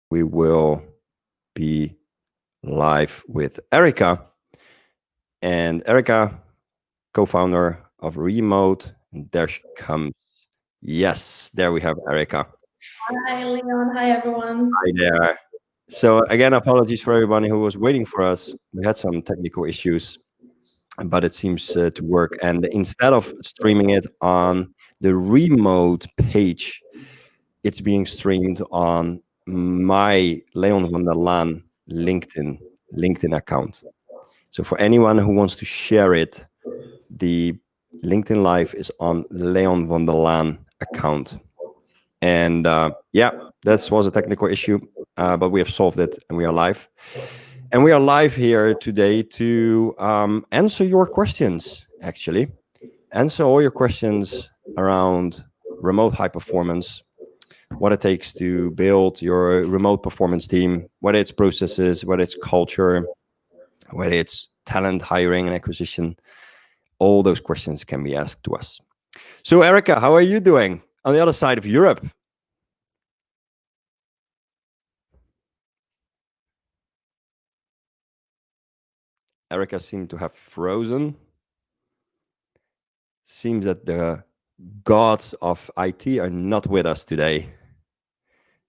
we will be live with Erika. And Erika, co-founder of Remote. And there she comes. Yes, there we have Erika. Hi, Leon. Hi, everyone. Hi there. So again, apologies for everybody who was waiting for us. We had some technical issues, but it seems to work. And instead of streaming it on the Remote page, it's being streamed on my Leon van der Laan LinkedIn account. So for anyone who wants to share it, the LinkedIn Live is on Leon van der Laan account. And yeah, that was a technical issue, but we have solved it and we are live. And we are live here today to answer your questions, actually. Answer all your questions around remote high performance, what it takes to build your remote performance team, whether it's processes, whether it's culture, whether it's talent hiring and acquisition. All those questions can be asked to us. So, Erika, how are you doing on the other side of Europe? Erika seemed to have frozen. Seems that the gods of IT are not with us today.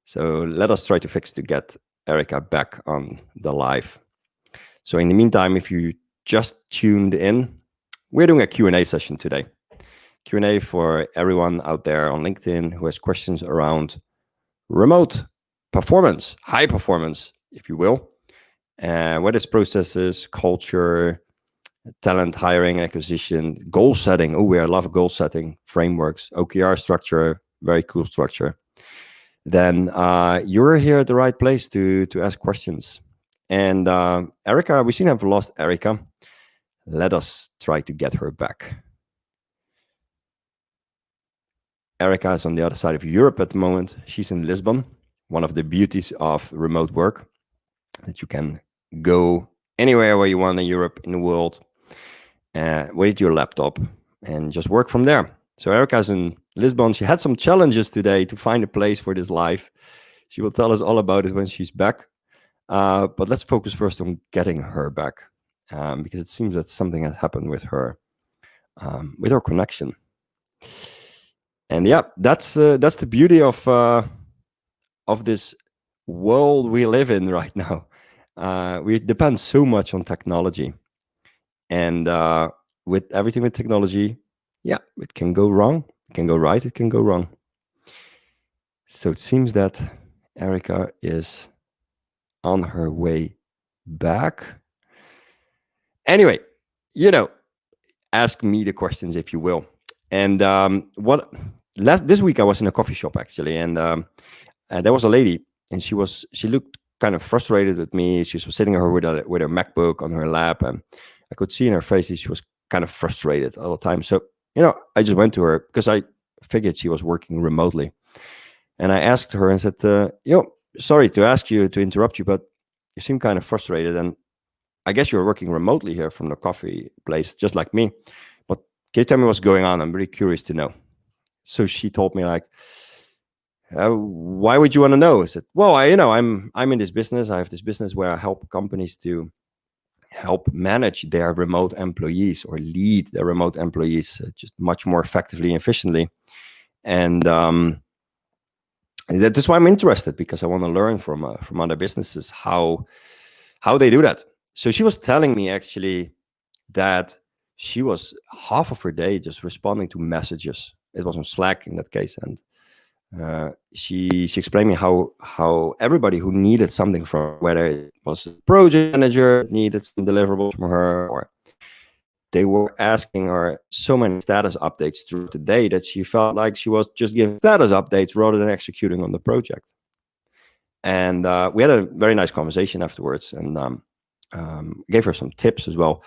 So let us try to fix to get Erika back on the live. So in the meantime, if you just tuned in, we're doing a Q&A session today. Q&A for everyone out there on LinkedIn who has questions around remote performance, high performance, if you will. Whether it's processes, culture, talent hiring, acquisition, goal setting. Oh, I love goal setting frameworks, OKR structure, very cool structure. Then you're here at the right place to ask questions. And Erika, we seem to have lost Erika. Let us try to get her back. Erika is on the other side of Europe at the moment. She's in Lisbon, one of the beauties of remote work, that you can go anywhere where you want in Europe, in the world, with your laptop and just work from there. So Erika's in Lisbon. She had some challenges today to find a place for this live. She will tell us all about it when she's back. But let's focus first on getting her back, because it seems that something has happened with her connection. And yeah, that's the beauty of this world we live in right now. We depend so much on technology, and with everything with technology, yeah, it can go wrong, it can go right, it can go wrong. So it seems that Erika is on her way back. Anyway, ask me the questions if you will. And this week I was in a coffee shop actually, and there was a lady, and she looked kind of frustrated with me. She was sitting with her MacBook on her lap, and I could see in her face that she was kind of frustrated all the time. So I just went to her because I figured she was working remotely, and I asked her and said, sorry to interrupt you, but you seem kind of frustrated, and I guess you're working remotely here from the coffee place, just like me. But can you tell me what's going on? I'm really curious to know. So she told me like, why would you want to know? I said, well, I'm in this business. I have this business where I help companies to help manage their remote employees or lead their remote employees just much more effectively and efficiently. And that's why I'm interested, because I want to learn from other businesses how they do that. So she was telling me actually that she was half of her day just responding to messages. It was on Slack in that case, and she explained me how everybody who needed something from, whether it was a project manager needed some deliverables from her, or they were asking her so many status updates through the day that she felt like she was just giving status updates rather than executing on the project. And we had a very nice conversation afterwards, and gave her some tips as well.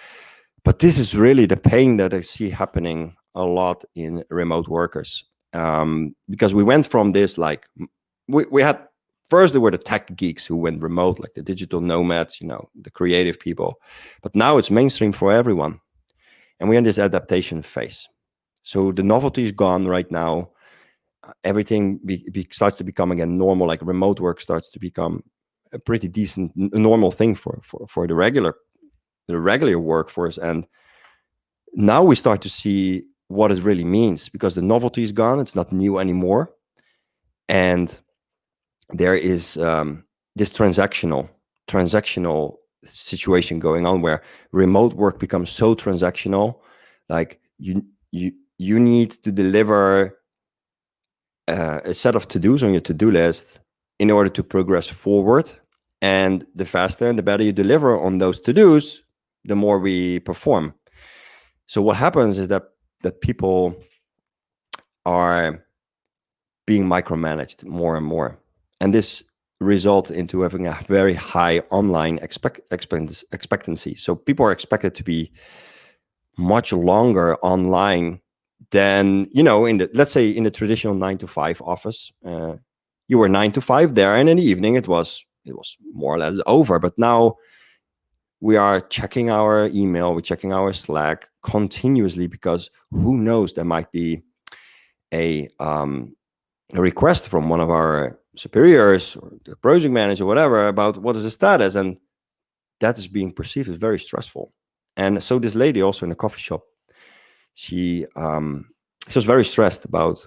But this is really the pain that I see happening a lot in remote workers. Because we went from this, like, we had, first there were the tech geeks who went remote, like the digital nomads, the creative people. But now it's mainstream for everyone. And we're in this adaptation phase. So the novelty is gone right now. everything starts to become again normal. Like remote work starts to become a pretty decent, normal thing for the regular workforce. And now we start to see what it really means, because the novelty is gone. It's not new anymore. And there is this transactional situation going on, where remote work becomes so transactional. Like you need to deliver a set of to-dos on your to-do list in order to progress forward. And the faster and the better you deliver on those to-dos, the more we perform. So what happens is that people are being micromanaged more and more. And this results into having a very high online expectancy. So people are expected to be much longer online than, let's say in the traditional 9 to 5 office. You were 9 to 5 there, and in the evening it was more or less over. But now we are checking our email, we're checking our Slack continuously, because who knows, there might be a request from one of our superiors or the project manager, whatever, about what is the status, and that is being perceived as very stressful. And so this lady, also in a coffee shop, she was very stressed about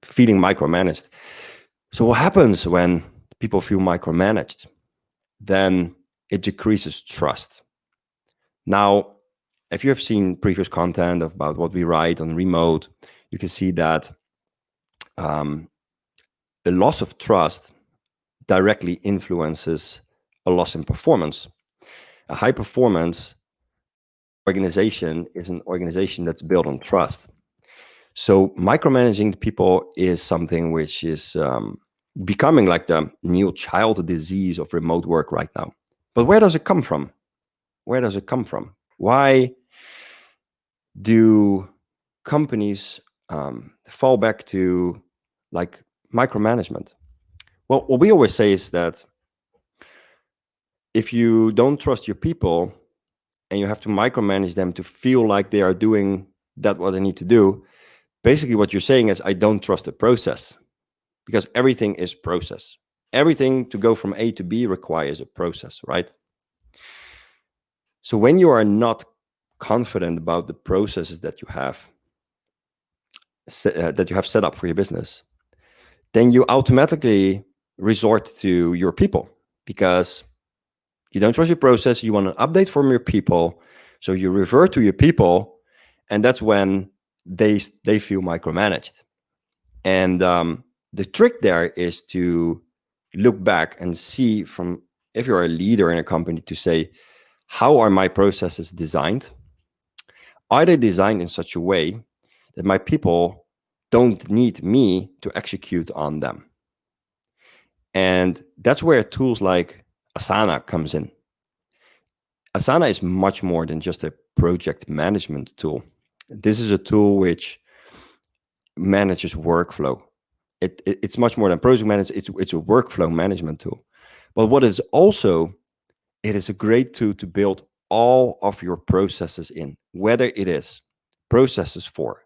feeling micromanaged. So what happens when people feel micromanaged? Then it decreases trust. Now, if you have seen previous content about what we write on remote, you can see that a loss of trust directly influences a loss in performance. A high performance organization is an organization that's built on trust. So micromanaging people is something which is becoming like the new child disease of remote work right now. But where does it come from? Where does it come from? Why do companies fall back to like micromanagement? Well, what we always say is that if you don't trust your people and you have to micromanage them to feel like they are doing what they need to do, basically what you're saying is, I don't trust the process, because everything is process. Everything to go from A to B requires a process, right? So when you are not confident about the processes that you have set up for your business, then you automatically resort to your people, because you don't trust your process. You want an update from your people, so you revert to your people, and that's when they feel micromanaged. And the trick there is to look back and see, from if you're a leader in a company, to say, how are my processes designed? Are they designed in such a way that my people don't need me to execute on them? And that's where tools like Asana comes in. Asana is much more than just a project management tool. This is a tool which manages workflow. It's much more than project management. It's a workflow management tool. But what is also, it is a great tool to build all of your processes in, whether it is processes for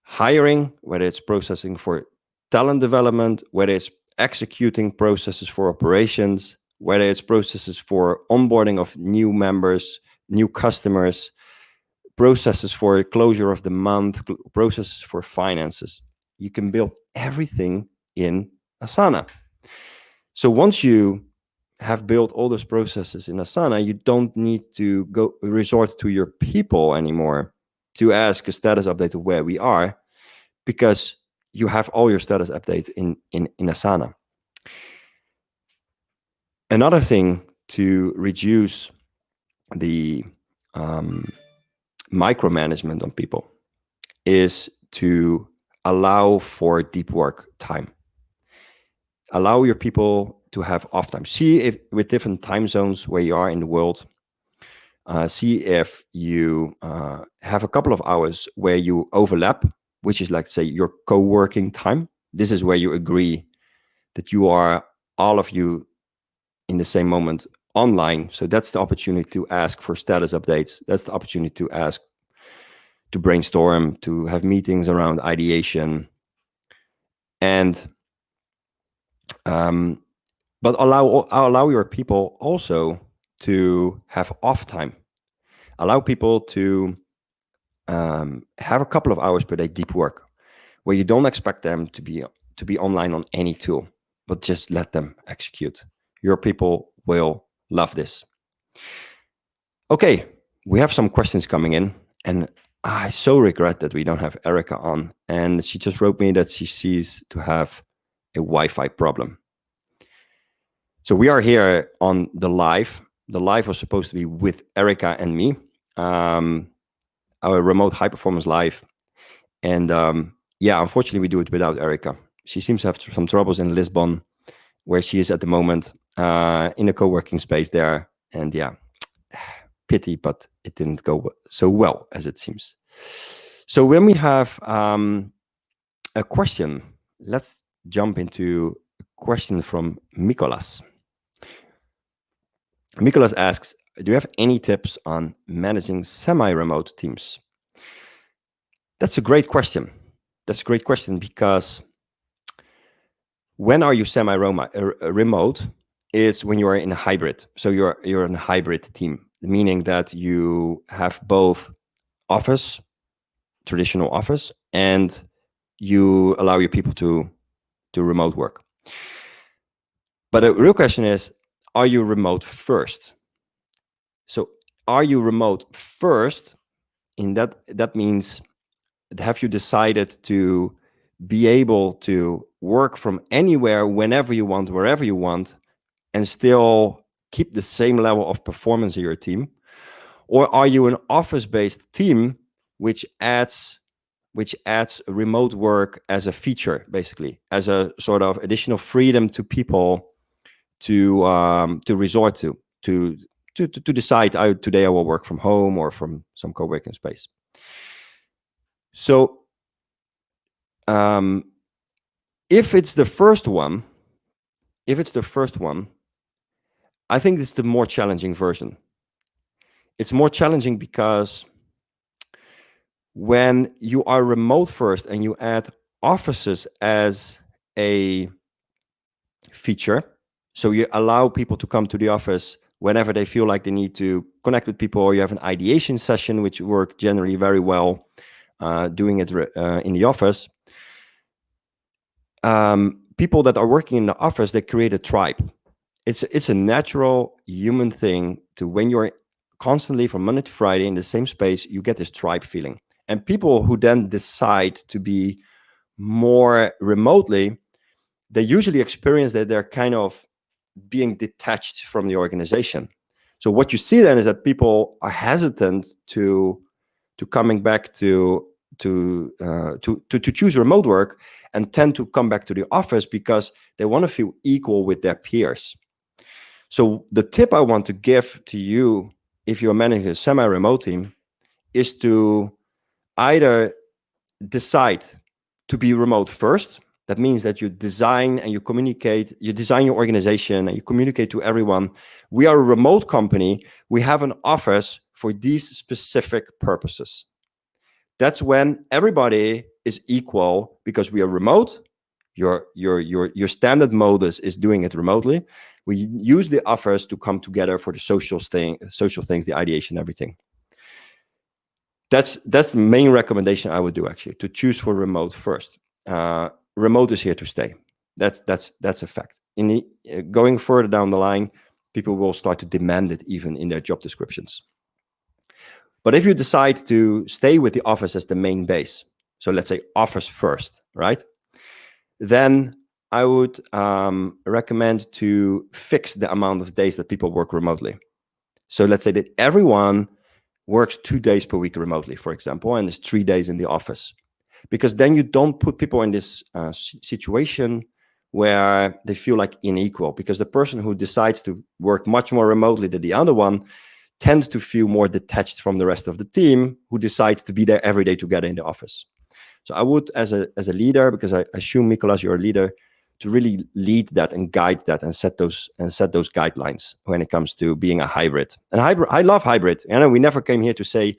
hiring, whether it's processing for talent development, whether it's executing processes for operations, whether it's processes for onboarding of new members, new customers, processes for closure of the month, processes for finances. You can build everything in Asana. So once you have built all those processes in Asana, you don't need to go resort to your people anymore to ask a status update of where we are, because you have all your status update in Asana. Another thing to reduce the micromanagement on people is to allow for deep work time. Allow your people to have off time. See if with different time zones where you are in the world, see if you have a couple of hours where you overlap, which is like, say, your co-working time. This is where you agree that you are, all of you, in the same moment online. So that's the opportunity to ask for status updates. That's the opportunity to ask, to brainstorm, to have meetings around ideation. and but allow your people also to have off time. Allow people to have a couple of hours per day deep work, where you don't expect them to be online on any tool, but just let them execute. Your people will love this. Okay, we have some questions coming in, and I so regret that we don't have Erika on. And she just wrote me that she sees to have a Wi-Fi problem. So we are here on the live. The live was supposed to be with Erika and me, our remote high performance live. And yeah, unfortunately, we do it without Erika. She seems to have some troubles in Lisbon, where she is at the moment, in a co-working space there. And yeah, pity, but it didn't go so well as it seems. So when we have a question, let's jump into a question from Mikolas. Mikolas asks, do you have any tips on managing semi-remote teams? That's a great question. That's a great question, because when are you semi-remote is when you are in a hybrid. So you're in a hybrid team, meaning that you have both office, traditional office, and you allow your people to do remote work. But the real question is, are you remote first? So are you remote first? In that means, have you decided to be able to work from anywhere, whenever you want, wherever you want, and still keep the same level of performance in your team? Or are you an office-based team which adds remote work as a feature, basically, as a sort of additional freedom to people to resort to decide, today I will work from home or from some co-working space. So if it's the first one, I think it's the more challenging version. It's more challenging because when you are remote first and you add offices as a feature, so you allow people to come to the office whenever they feel like they need to connect with people, or you have an ideation session, which work generally very well, doing it in the office. People that are working in the office, they create a tribe. It's a natural human thing to, when you're constantly from Monday to Friday in the same space, you get this tribe feeling. And people who then decide to be more remotely, they usually experience that they're kind of being detached from the organization. So what you see then is that people are hesitant to coming back to choose remote work, and tend to come back to the office because they want to feel equal with their peers. So the tip I want to give to you, if you're managing a semi-remote team, is to either decide to be remote first. That means that you design and you communicate, you design your organization and you communicate to everyone. We are a remote company. We have an office for these specific purposes. That's when everybody is equal, because we are remote. Your standard modus is doing it remotely. We use the office to come together for the social things, the ideation, everything. That's the main recommendation I would do, actually, to choose for remote first. Remote is here to stay. That's a fact. Going further down the line, people will start to demand it even in their job descriptions. But if you decide to stay with the office as the main base, so let's say office first, right? Then I would recommend to fix the amount of days that people work remotely. So let's say that everyone works 2 days per week remotely, for example, and there's 3 days in the office. Because then you don't put people in this situation where they feel like unequal, because the person who decides to work much more remotely than the other one tend to feel more detached from the rest of the team, who decide to be there every day together in the office. So I would, as a leader, because I assume, Mikolas, you're a leader, to really lead that and guide that and set those guidelines when it comes to being a hybrid. And hybrid, I love hybrid. We never came here to say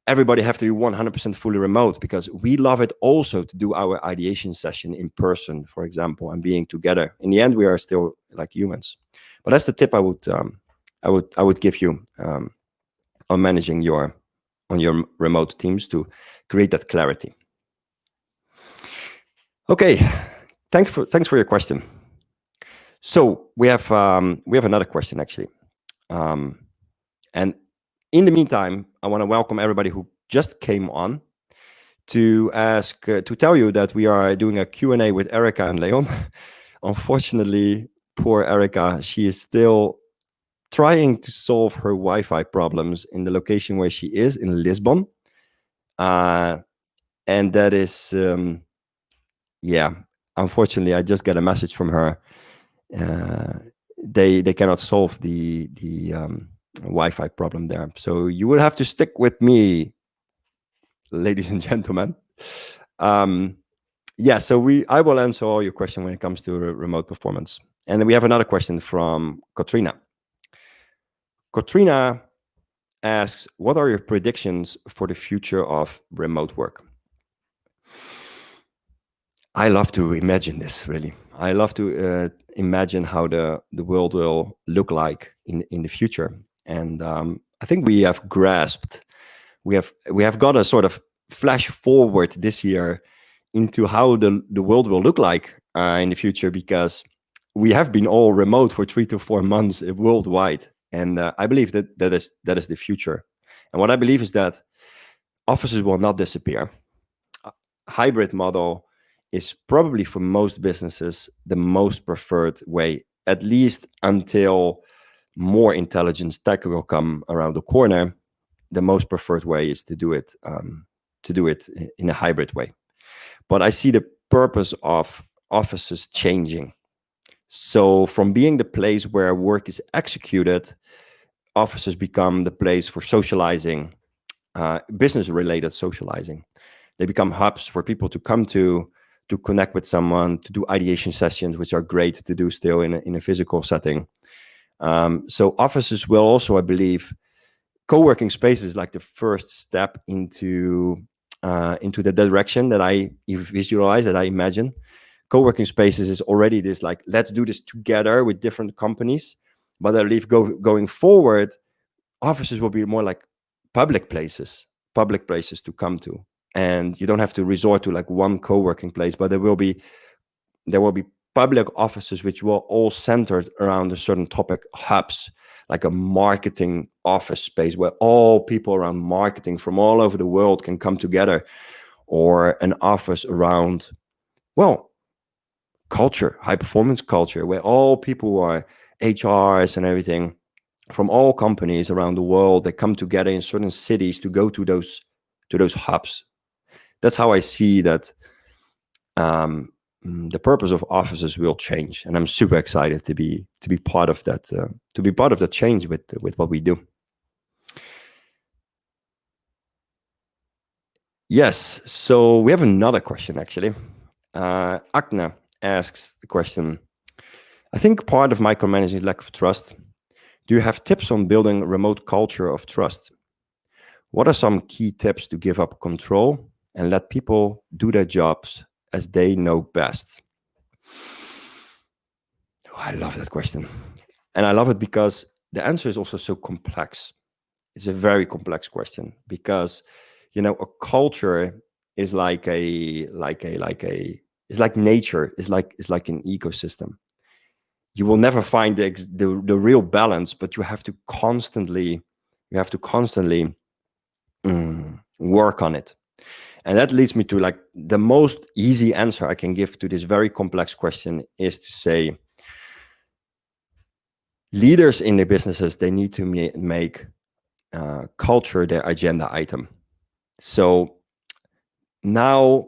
everybody have to be 100% fully remote, because we love it also to do our ideation session in person, for example, and being together. In the end, we are still like humans. But that's the tip I would give you on managing your remote teams, to create that clarity. Okay, thanks for your question. So we have another question, actually, and in the meantime, I want to welcome everybody who just came on, to ask to tell you that we are doing a Q&A with Erika and Leon. Unfortunately, poor Erika, she is still trying to solve her Wi-Fi problems in the location where she is in Lisbon, and that is yeah. Unfortunately, I just got a message from her. They cannot solve the Wi-Fi problem there, so you will have to stick with me, ladies and gentlemen. Yeah, so I will answer all your questions when it comes to remote performance. And then we have another question from Katrina. Katrina asks, what are your predictions for the future of remote work? I love to imagine this, really. I love to imagine how the world will look like in the future. And I think we have grasped, we have got a sort of flash forward this year into how the world will look like in the future, because we have been all remote for 3 to 4 months worldwide. And I believe that is the future. And what I believe is that offices will not disappear. Hybrid model is probably for most businesses the most preferred way, at least until more intelligence tech will come around the corner. The most preferred way is to do it in a hybrid way. But I see the purpose of offices changing. So from being the place where work is executed, offices become the place for socializing, business-related socializing. They become hubs for people to come to connect with someone, to do ideation sessions, which are great to do still in a physical setting. So offices will also, I believe, co-working spaces like the first step into the direction that I visualize, that I imagine. Co-working spaces is already this, like, let's do this together with different companies. But I believe going forward, offices will be more like public places to come to. And you don't have to resort to like one co-working place, but there will be public offices which will all centered around a certain topic, hubs, like a marketing office space where all people around marketing from all over the world can come together, or an office around, well, culture, high performance culture, where all people who are HRs and everything from all companies around the world, they come together in certain cities to go to those hubs. That's how I see that the purpose of offices will change, and I'm super excited to be part of that, to be part of the change with what we do. Yes, so we have another question, actually. Akna asks the question, I think part of micromanaging is lack of trust. Do you have tips on building a remote culture of trust? What are some key tips to give up control and let people do their jobs as they know best? Oh, I love that question. And I love it because the answer is also so complex. It's a very complex question, because, a culture is like it's like nature, it's like an ecosystem. You will never find the real balance, but you have to constantly work on it. And that leads me to, like, the most easy answer I can give to this very complex question is to say, leaders in the businesses, they need to make culture their agenda item. So now,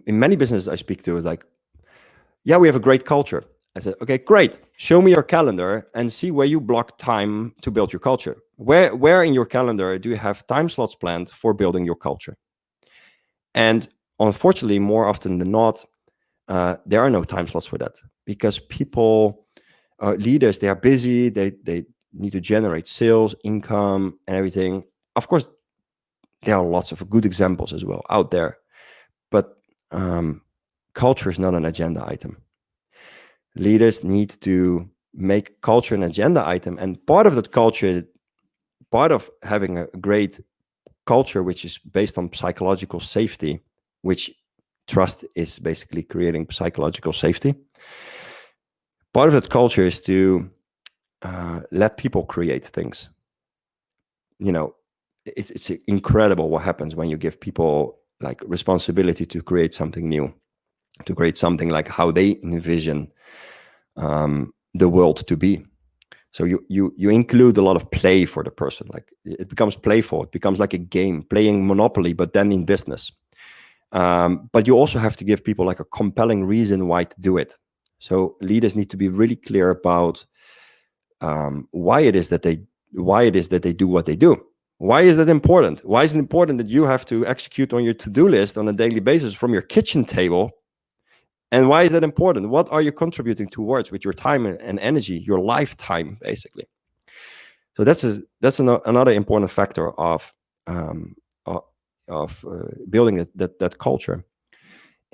in many businesses I speak to, like, yeah, we have a great culture. I said, okay, great. Show me your calendar and see where you block time to build your culture. Where in your calendar do you have time slots planned for building your culture? And unfortunately, more often than not, there are no time slots for that, because people, leaders, they are busy. They need to generate sales, income, and everything. Of course, there are lots of good examples as well out there. But culture is not an agenda item. Leaders need to make culture an agenda item. And part of that culture, part of having a great culture, which is based on psychological safety, which trust is basically creating psychological safety. Part of that culture is to let people create things. It's incredible what happens when you give people like responsibility to create something new, to create something like how they envision the world to be. So you include a lot of play for the person. Like it becomes playful. It becomes like a game, playing Monopoly, but then in business. But you also have to give people like a compelling reason why to do it. So leaders need to be really clear about why it is that they do what they do. Why is that important? Why is it important that you have to execute on your to-do list on a daily basis from your kitchen table? And why is that important? What are you contributing towards with your time and energy, your lifetime, basically? So that's another important factor of building that culture.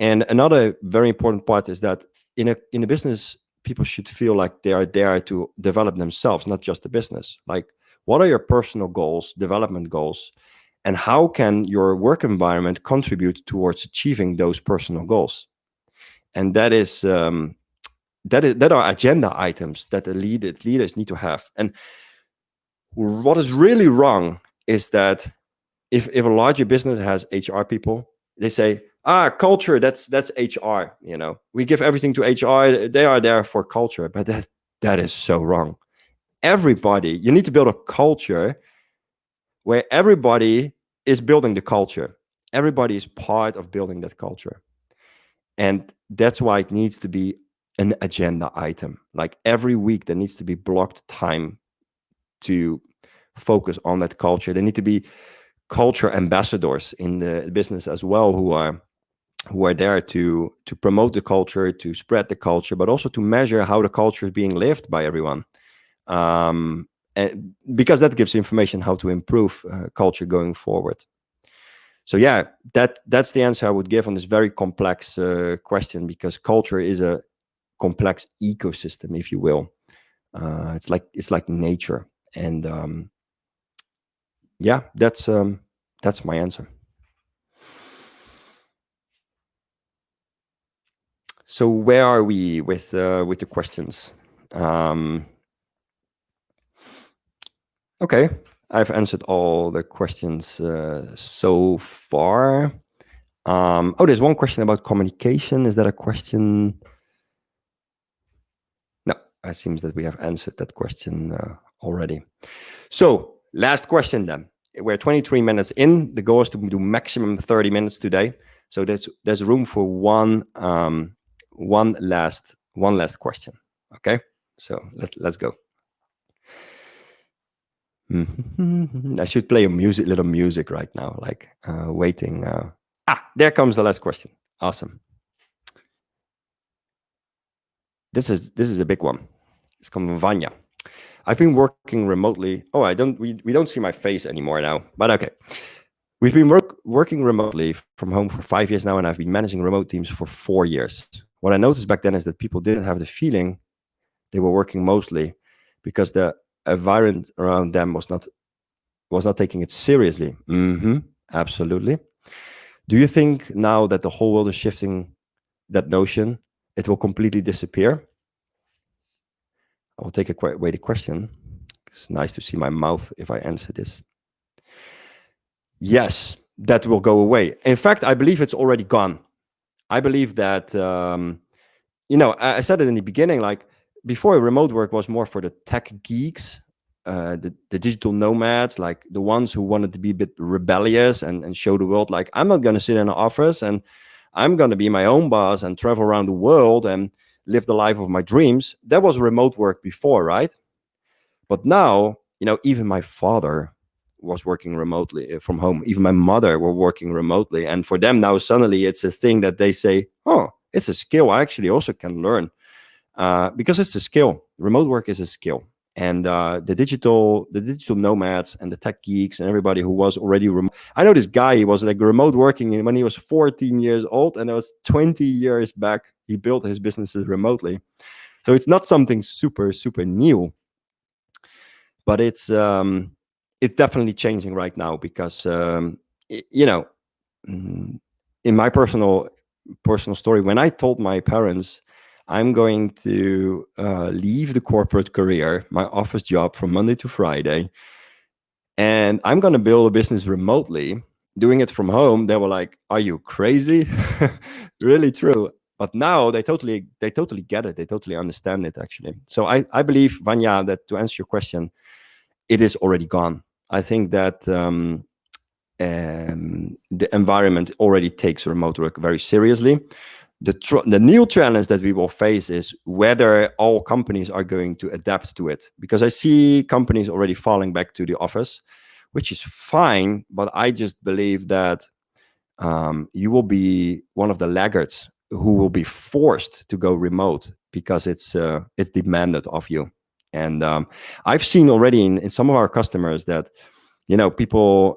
And another very important part is that in a business, people should feel like they are there to develop themselves, not just the business. Like, what are your personal goals, development goals, and how can your work environment contribute towards achieving those personal goals? And that are agenda items that the leaders need to have. And what is really wrong is that if a larger business has HR people, they say, culture, that's HR. We give everything to HR. They are there for culture, but that is so wrong. You need to build a culture where everybody is building the culture. Everybody is part of building that culture. And that's why it needs to be an agenda item. Like every week, there needs to be blocked time to focus on that culture. There need to be culture ambassadors in the business as well, who are there to promote the culture, to spread the culture, but also to measure how the culture is being lived by everyone. And because that gives information how to improve culture going forward. So yeah, that's the answer I would give on this very complex question, because culture is a complex ecosystem, if you will. It's like nature, and yeah, that's my answer. So where are we with the questions? Okay, I've answered all the questions so far. There's one question about communication. Is that a question? No, it seems that we have answered that question already. So last question then. We're 23 minutes in. The goal is to do maximum 30 minutes today. So there's room for one last question. Okay, so let's go. I should play little music right now, like waiting. There comes the last question. Awesome. This is a big one. It's coming from Vanya. I've been working remotely. Oh, we don't see my face anymore now, but okay. We've been working remotely from home for 5 years now, and I've been managing remote teams for 4 years. What I noticed back then is that people didn't have the feeling they were working mostly because the environment around them was not taking it seriously. Absolutely. Do you think now that the whole world is shifting that notion, it will completely disappear? I will take a weighted question. It's nice to see my mouth if I answer this. Yes, that will go away. In fact, I believe it's already gone. I believe that, I said it in the beginning, like before, remote work was more for the tech geeks, the digital nomads, like the ones who wanted to be a bit rebellious and show the world, like, I'm not going to sit in an office and I'm going to be my own boss and travel around the world and live the life of my dreams. That was remote work before, right? But now, even my father was working remotely from home. Even my mother were working remotely. And for them now, suddenly it's a thing that they say, oh, it's a skill I actually also can learn, because it's a skill. Remote work is a skill. And the digital nomads and the tech geeks and everybody who was already remote. I know this guy, he was like remote working when he was 14 years old, and it was 20 years back he built his businesses remotely. So it's not something super new, but it's definitely changing right now because you know, in my personal story, when I told my parents I'm going to leave the corporate career, my office job from Monday to Friday, and I'm going to build a business remotely, doing it from home, they were like, "Are you crazy?" Really true. But now they totally get it. They totally understand it actually. So I believe, Vanya, that to answer your question, it is already gone. I think that the environment already takes remote work very seriously. The new challenge that we will face is whether all companies are going to adapt to it. Because I see companies already falling back to the office, which is fine, but I just believe that you will be one of the laggards who will be forced to go remote because it's demanded of you. And I've seen already in some of our customers that people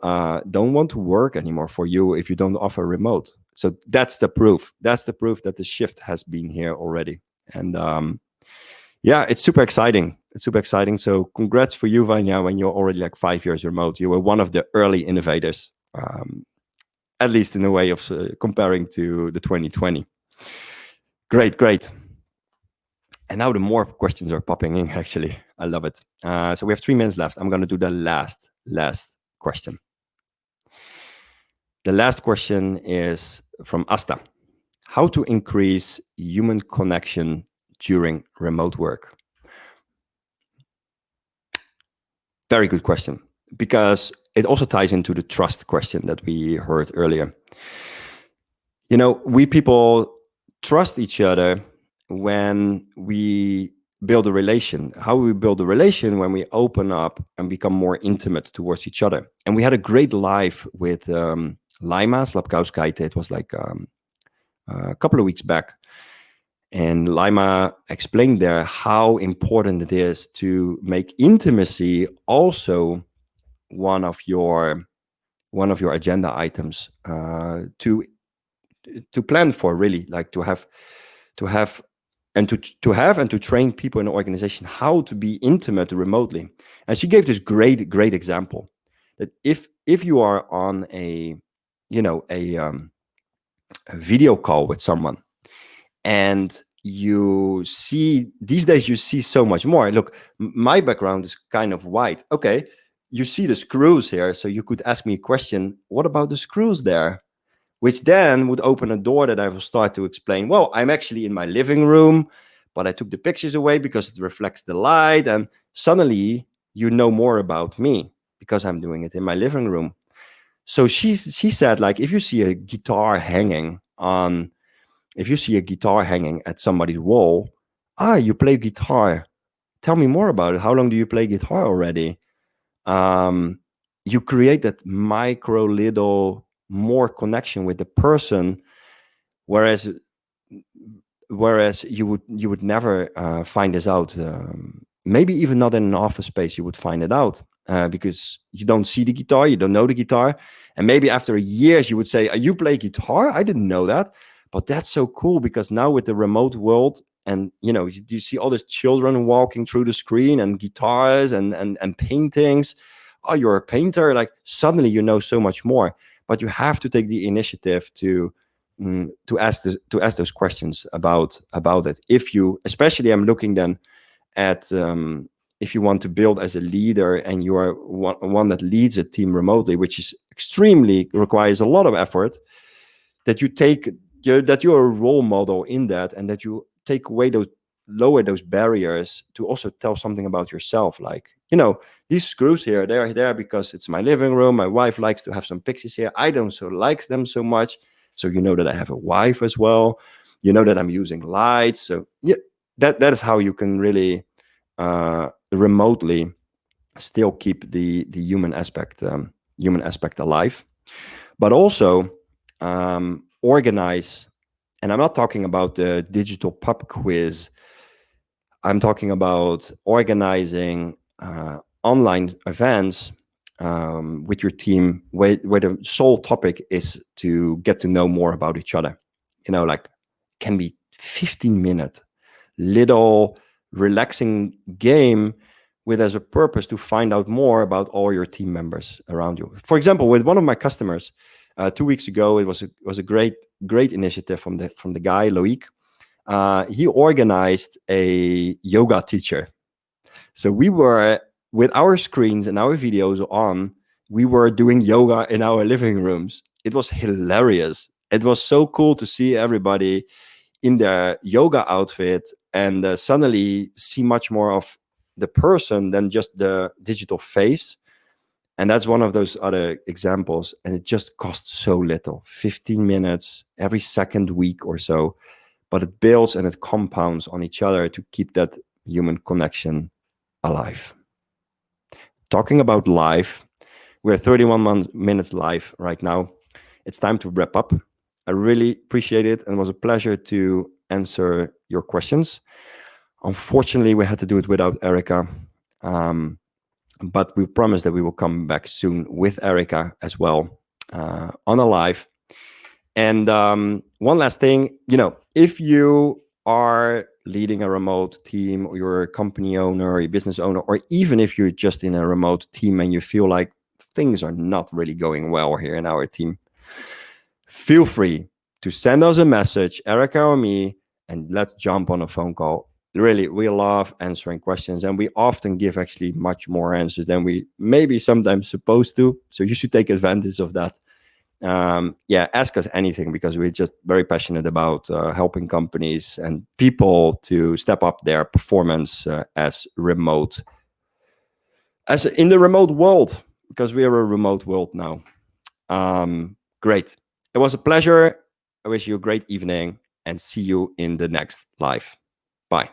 don't want to work anymore for you if you don't offer remote. So that's the proof. That's the proof that the shift has been here already. And yeah, it's super exciting. It's super exciting. So congrats for you, Vanya, when you're already like 5 years remote. You were one of the early innovators, at least in a way of comparing to the 2020. Great, great. And now the more questions are popping in, actually. I love it. So we have 3 minutes left. I'm going to do the last question. The last question is from Asta. How to increase human connection during remote work? Very good question, because it also ties into the trust question that we heard earlier. We people trust each other when we build a relation. How we build a relation? When we open up and become more intimate towards each other. And we had a great live with Laima Slapkowskaite. It was like a couple of weeks back. And Laima explained there how important it is to make intimacy also one of your agenda items to plan for, really, like to have and to train people in an organization how to be intimate remotely. And she gave this great example that if you are on a video call with someone, and you see, these days you see so much more. Look, my background is kind of white. Okay, you see the screws here, so you could ask me a question, what about the screws there? Which then would open a door that I will start to explain, well, I'm actually in my living room, but I took the pictures away because it reflects the light. And suddenly you know more about me because I'm doing it in my living room. So she said, like, if you see a guitar hanging at somebody's wall, you play guitar. Tell me more about it. How long do you play guitar already? You create that micro little more connection with the person, whereas you would never find this out. Maybe even not in an office space, you would find it out because you don't see the guitar, you don't know the guitar, and maybe after years you would say, "You play guitar? I didn't know that." But that's so cool because now with the remote world, and you see all these children walking through the screen and guitars and paintings. Oh, you're a painter! Like suddenly you know so much more, but you have to take the initiative to ask those questions about it. If you, especially, I'm looking then at if you want to build as a leader and you are one that leads a team remotely, which is extremely requires a lot of effort, that you're a role model in that, and that you lower those barriers to also tell something about yourself, like, these screws here, they're there because it's my living room. My wife likes to have some pictures here. I don't so like them so much. So that I have a wife as well. That I'm using lights. So yeah, that is how you can really remotely still keep the human aspect alive, but also organize. And I'm not talking about the digital pub quiz. I'm talking about organizing online events with your team where the sole topic is to get to know more about each other. Like can be 15-minute little relaxing game with as a purpose to find out more about all your team members around you. For example, with one of my customers 2 weeks ago, it was a great initiative from the guy Loic. He organized a yoga teacher. So we were, with our screens and our videos on, we were doing yoga in our living rooms. It was hilarious. It was so cool to see everybody in their yoga outfit and suddenly see much more of the person than just the digital face. And that's one of those other examples. And it just costs so little, 15 minutes every second week or so. But it builds and it compounds on each other to keep that human connection alive. Talking about live, we're 31 minutes live right now. It's time to wrap up. I really appreciate it, and it was a pleasure to answer your questions. Unfortunately, we had to do it without Erika, but we promise that we will come back soon with Erika as well on a live. And one last thing, if you are leading a remote team, or you're a company owner or a business owner, or even if you're just in a remote team and you feel like things are not really going well here in our team, feel free to send us a message, Erika or me, and let's jump on a phone call. Really, we love answering questions, and we often give actually much more answers than we maybe sometimes supposed to. So you should take advantage of that. Ask us anything, because we're just very passionate about helping companies and people to step up their performance as in the remote world, because we are a remote world now. Great. It was a pleasure. I wish you a great evening and see you in the next live. Bye.